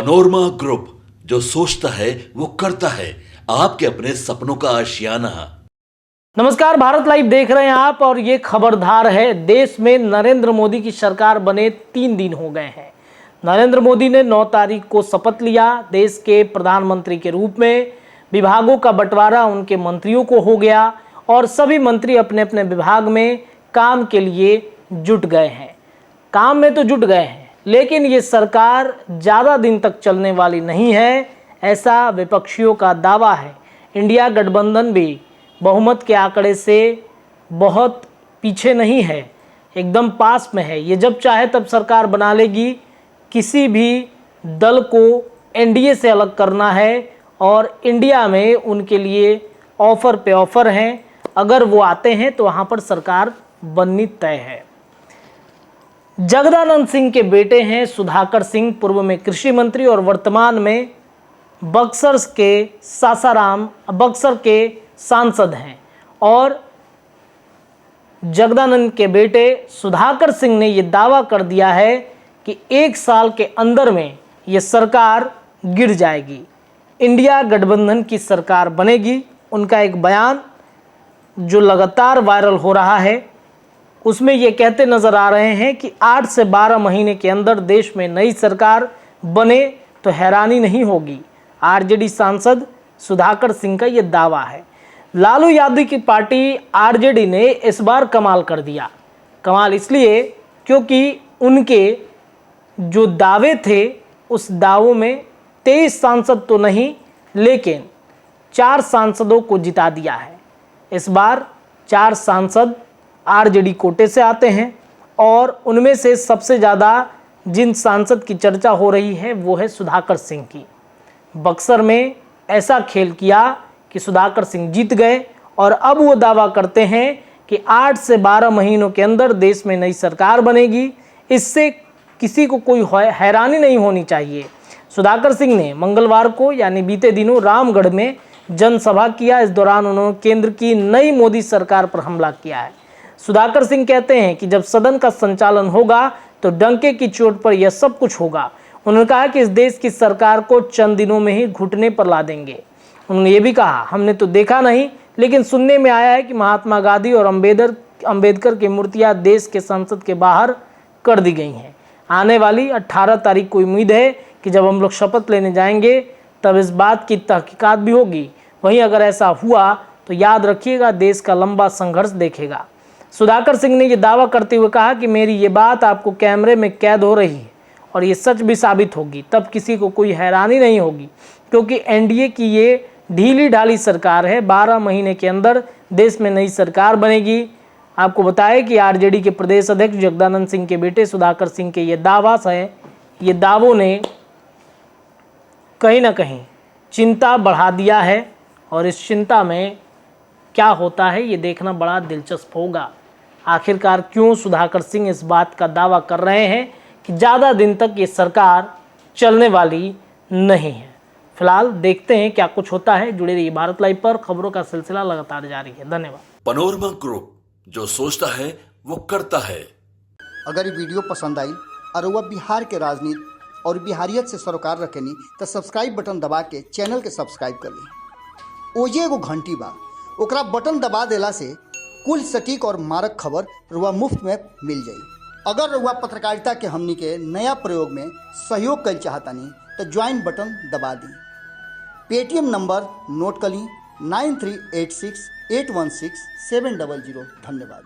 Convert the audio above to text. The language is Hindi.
पनोरमा ग्रुप, जो सोचता है वो करता है। आपके अपने सपनों का आशियाना। नमस्कार, भारत लाइव देख रहे हैं आप और ये खबरदार है। देश में नरेंद्र मोदी की सरकार बने 3 दिन हो गए हैं। नरेंद्र मोदी ने 9 तारीख को शपथ लिया देश के प्रधानमंत्री के रूप में। विभागों का बंटवारा उनके मंत्रियों को हो गया और सभी मंत्री अपने अपने विभाग में काम के लिए जुट गए हैं। काम में तो जुट गए हैं, लेकिन ये सरकार ज़्यादा दिन तक चलने वाली नहीं है, ऐसा विपक्षियों का दावा है। इंडिया गठबंधन भी बहुमत के आंकड़े से बहुत पीछे नहीं है, एकदम पास में है। ये जब चाहे तब सरकार बना लेगी। किसी भी दल को एनडीए से अलग करना है और इंडिया में उनके लिए ऑफर पे ऑफर हैं। अगर वो आते हैं तो वहाँ पर सरकार बननी तय है। जगदानंद सिंह के बेटे हैं सुधाकर सिंह, पूर्व में कृषि मंत्री और वर्तमान में बक्सर के सांसद हैं। और जगदानंद के बेटे सुधाकर सिंह ने यह दावा कर दिया है कि 1 साल के अंदर में ये सरकार गिर जाएगी, इंडिया गठबंधन की सरकार बनेगी। उनका एक बयान जो लगातार वायरल हो रहा है, उसमें ये कहते नजर आ रहे हैं कि 8 से 12 महीने के अंदर देश में नई सरकार बने तो हैरानी नहीं होगी। आरजेडी सांसद सुधाकर सिंह का ये दावा है। लालू यादव की पार्टी आरजेडी ने इस बार कमाल कर दिया। कमाल इसलिए क्योंकि उनके जो दावे थे उस दावों में 23 सांसद तो नहीं, लेकिन 4 सांसदों को जिता दिया है। इस बार 4 सांसद आरजेडी कोटे से आते हैं और उनमें से सबसे ज़्यादा जिन सांसद की चर्चा हो रही है वो है सुधाकर सिंह की। बक्सर में ऐसा खेल किया कि सुधाकर सिंह जीत गए और अब वो दावा करते हैं कि 8 से 12 महीनों के अंदर देश में नई सरकार बनेगी। इससे किसी को कोई हैरानी नहीं होनी चाहिए। सुधाकर सिंह ने मंगलवार को यानी बीते दिनों रामगढ़ में जनसभा किया। इस दौरान उन्होंने केंद्र की नई मोदी सरकार पर हमला किया है। सुधाकर सिंह कहते हैं कि जब सदन का संचालन होगा तो डंके की चोट पर यह सब कुछ होगा। उन्होंने कहा कि इस देश की सरकार को चंद दिनों में ही घुटने पर ला देंगे। उन्होंने ये भी कहा, हमने तो देखा नहीं, लेकिन सुनने में आया है कि महात्मा गांधी और अंबेडकर की मूर्तियां देश के संसद के बाहर कर दी गई हैं। आने वाली 18 तारीख को उम्मीद है कि जब हम लोग शपथ लेने जाएंगे तब इस बात की तहकीकात भी होगी। वहीं अगर ऐसा हुआ तो याद रखिएगा, देश का लंबा संघर्ष देखेगा। सुधाकर सिंह ने यह दावा करते हुए कहा कि मेरी ये बात आपको कैमरे में कैद हो रही है और ये सच भी साबित होगी, तब किसी को कोई हैरानी नहीं होगी, क्योंकि एनडीए की ये ढीली ढाली सरकार है। 12 महीने के अंदर देश में नई सरकार बनेगी। आपको बताएं कि आरजेडी के प्रदेश अध्यक्ष जगदानंद सिंह के बेटे सुधाकर सिंह के ये दावा है, ये दावों ने कहीं ना कहीं चिंता बढ़ा दिया है और इस चिंता में क्या होता है ये देखना बड़ा दिलचस्प होगा। आखिरकार क्यों सुधाकर सिंह इस बात का दावा कर रहे हैं कि ज़्यादा दिन तक ये सरकार चलने वाली नहीं है। फिलहाल देखते हैं क्या कुछ होता है। जुड़े रहिए भारत लाइव पर, खबरों का सिलसिला लगातार जारी है। धन्यवाद। पनोरमा ग्रुप, जो सोचता है वो करता है। अगर ये वीडियो पसंद आई और वह बिहार के राजनीति और बिहारियत से सरोकार रखेनी तो सब्सक्राइब बटन दबा के चैनल के सब्सक्राइब कर ली। ओजे एगो घंटी बा, ओकरा बटन दबा देला से कुल सटीक और मारक खबर रुआ मुफ्त में मिल जाई। अगर रुआ पत्रकारिता के हमनी के नया प्रयोग में सहयोग कर चाहतानी तो ज्वाइन बटन दबा दी। पेटीएम नंबर नोट कर ली 9386816700। धन्यवाद।